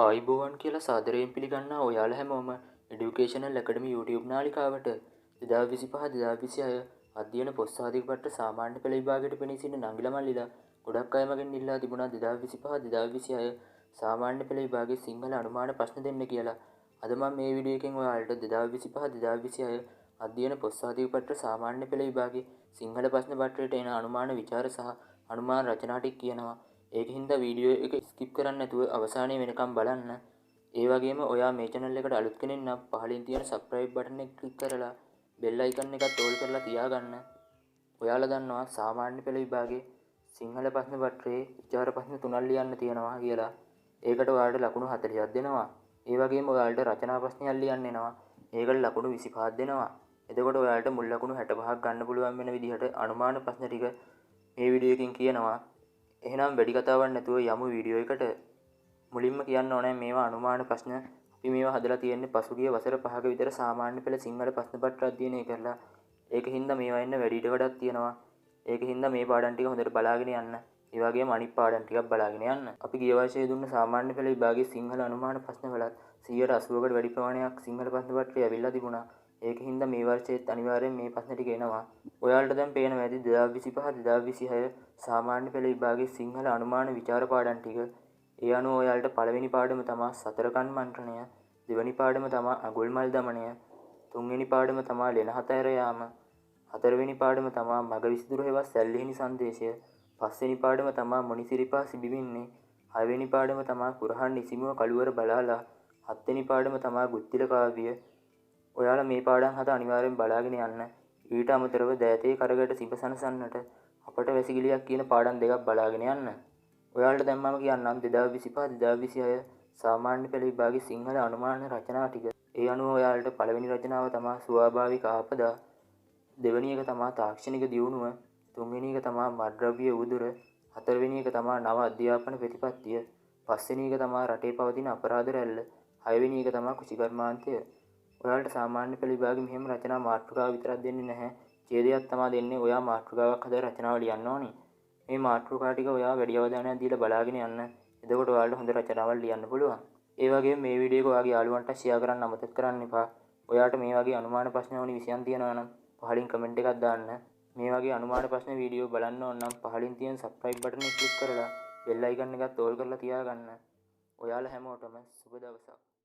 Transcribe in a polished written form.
ආයිබෝවන් කියලා සාදරයෙන් පිළිගන්නා ඔයාලා හැමෝම එඩියුකේෂනල් ඇකඩමි YouTube නාලිකාවට 2025-2026 අධ්‍යයන පොත්සාධක පත්‍ර සාමාන්‍ය පෙළ විභාගයට පෙනී සිටින නංගිලා මල්ලිලා ගොඩක් අය මගෙන් ඉල්ලා තිබුණා 2025-2026 සාමාන්‍ය පෙළ විභාගයේ සිංහල අනුමාන ප්‍රශ්න දෙන්න කියලා. අද මම මේ වීඩියෝ එකෙන් ඔයාලට 2025-2026 අධ්‍යයන පොත්සාධක පත්‍ර සාමාන්‍ය පෙළ විභාගයේ සිංහල ප්‍රශ්න පත්‍රයට එන අනුමාන විචාර සහ අනුමාන රචනා ටික කියනවා. ඒකින්ද වීඩියෝ එක ස්කිප් කරන්නේ නැතුව අවසානයේ වෙනකම් බලන්න. ඒ වගේම ඔයා මේ channel එකට අලුත් කෙනෙක් නම් පහළින් තියෙන subscribe button එක click කරලා bell icon එකත් all කරලා තියාගන්න. ඔයාලා දන්නවා සාමාන්‍ය පෙළ විභාගයේ සිංහල ප්‍රශ්න පත්‍රයේ විචාර ප්‍රශ්න 3ක් ලියන්න තියෙනවා කියලා. ඒකට ඔයාලට ලකුණු 40ක් දෙනවා. ඒ වගේම ඔයාලට රචනා ප්‍රශ්නයක් ලියන්න එනවා. ඒකට ලකුණු 25ක් දෙනවා. එතකොට ඔයාලට මුල් ලකුණු 65ක් ගන්න පුළුවන් වෙන විදිහට අනුමාන ප්‍රශ්න ටික මේ වීඩියෝ එකෙන් කියනවා. එහෙනම් වැඩි කතාවක් නැතුව යමු වීඩියෝ එකට. මුලින්ම කියන්න ඕනේ මේවා අනුමාන ප්‍රශ්න. අපි මේවා හදලා තියෙන්නේ පසුගිය වසර 5ක විතර සාමාන්‍ය පෙළ සිංහල ප්‍රශ්න පත්‍ර අධ්‍යයනය කරලා. ඒකින්ද මේවා ඉන්න වැඩි ඊට වඩාක් තියෙනවා. ඒකින්ද මේ පාඩම් ටික හොඳට බලාගෙන යන්න. ඒ වගේම අනිත් පාඩම් ටිකක් බලාගෙන යන්න. අපි ගිය වර්ෂයේ දුන්න සාමාන්‍ය පෙළ විභාගයේ සිංහල අනුමාන ප්‍රශ්න වලත් 180කට වැඩි ප්‍රමාණයක් සිංහල ප්‍රශ්න පත්‍රය ඇවිල්ලා තිබුණා. ඒකින්ද මේ වර්ෂයේත් අනිවාර්යෙන් මේ ප්‍රශ්න ටික එනවා. ඔයාලට දැන් පේනවා ඇති 2025-2026 සාමාන්‍ය පෙළ විභාගයේ සිංහල අනුමාන විචාර පාඩම් ටික. ඒ අනුව ඔයාලට පළවෙනි පාඩම තමයි සතරකන් මන්ත්‍රණය, දෙවෙනි පාඩම තමයි අඟුල්මල් දමනය, තුන්වෙනි පාඩම තමයි ලෙන හතර යාම, හතරවෙනි පාඩම තමයි මග විසිතුරු හෙවත් සැල්ලිහිණි සංදේශය, පස්වෙනි පාඩම තමයි මොනිසිරිපා සිබිවින්නේ, හයවෙනි පාඩම තමයි කුරහන් නිසිමුව කළුවර බලාලා, හත්වෙනි පාඩම තමයි ගුත්තිල කාව්‍ය. ඔයාලා මේ පාඩම් හත අනිවාර්යෙන් බලාගෙන යන්න. ඊට අමතරව දෑතේ කරගට සිඹ සනසන්නට අපට වැසිකිළියක් කියන පාඩම් දෙකක් බලාගෙන යන්න. ඔයාලට දැන් මම කියන්නම් 2025-2026 සාමාන්‍ය පෙළ විභාගයේ සිංහල අනුමාන රචනා ටික. ඒ අනුව ඔයාලට පළවෙනි රචනාව තමයි ස්වාභාවික ආපදා, දෙවෙනි එක තමයි තාක්ෂණික දියුණුව, තුන්වෙනි එක තමයි මත්ද්‍රව්‍ය උදුර, හතරවෙනි එක තමයි නව අධ්‍යාපන ප්‍රතිපත්තිය, පස්වෙනි එක තමයි රටේ පවතින අපරාධ රැල්ල, හයවෙනි එක තමයි කෘෂිකර්මාන්තය. ඔයාලට සාමාන්‍ය පෙළ විභාගෙ මෙහෙම රචනා මාතෘකාව විතරක් දෙන්නේ නැහැ. ඡේදයක් තමයි දෙන්නේ. ඔයා මාතෘකාවක් හදලා රචනාව ලියන්න ඕනි. මේ මාතෘකා ටික ඔයා වැඩි අවධානයක් දීලා බලාගෙන යන්න. එතකොට ඔයාලට හොඳ රචනාවක් ලියන්න පුළුවන්. ඒ වගේම මේ වීඩියෝ එක ඔයාගේ යාළුවන්ට ෂෙයා කරන්න අමතක කරන්න එපා. ඔයාට මේ වගේ අනුමාන ප්‍රශ්න ඕනි විෂයන් තියෙනවා නම් පහලින් කමෙන්ට් එකක් දාන්න. මේ වගේ අනුමාන ප්‍රශ්න වීඩියෝ බලන්න ඕන නම් පහලින් තියෙන subscribe button එක click කරලා bell icon එකත් all කරලා තියාගන්න. ඔයාලා හැමෝටම සුබ දවසක්.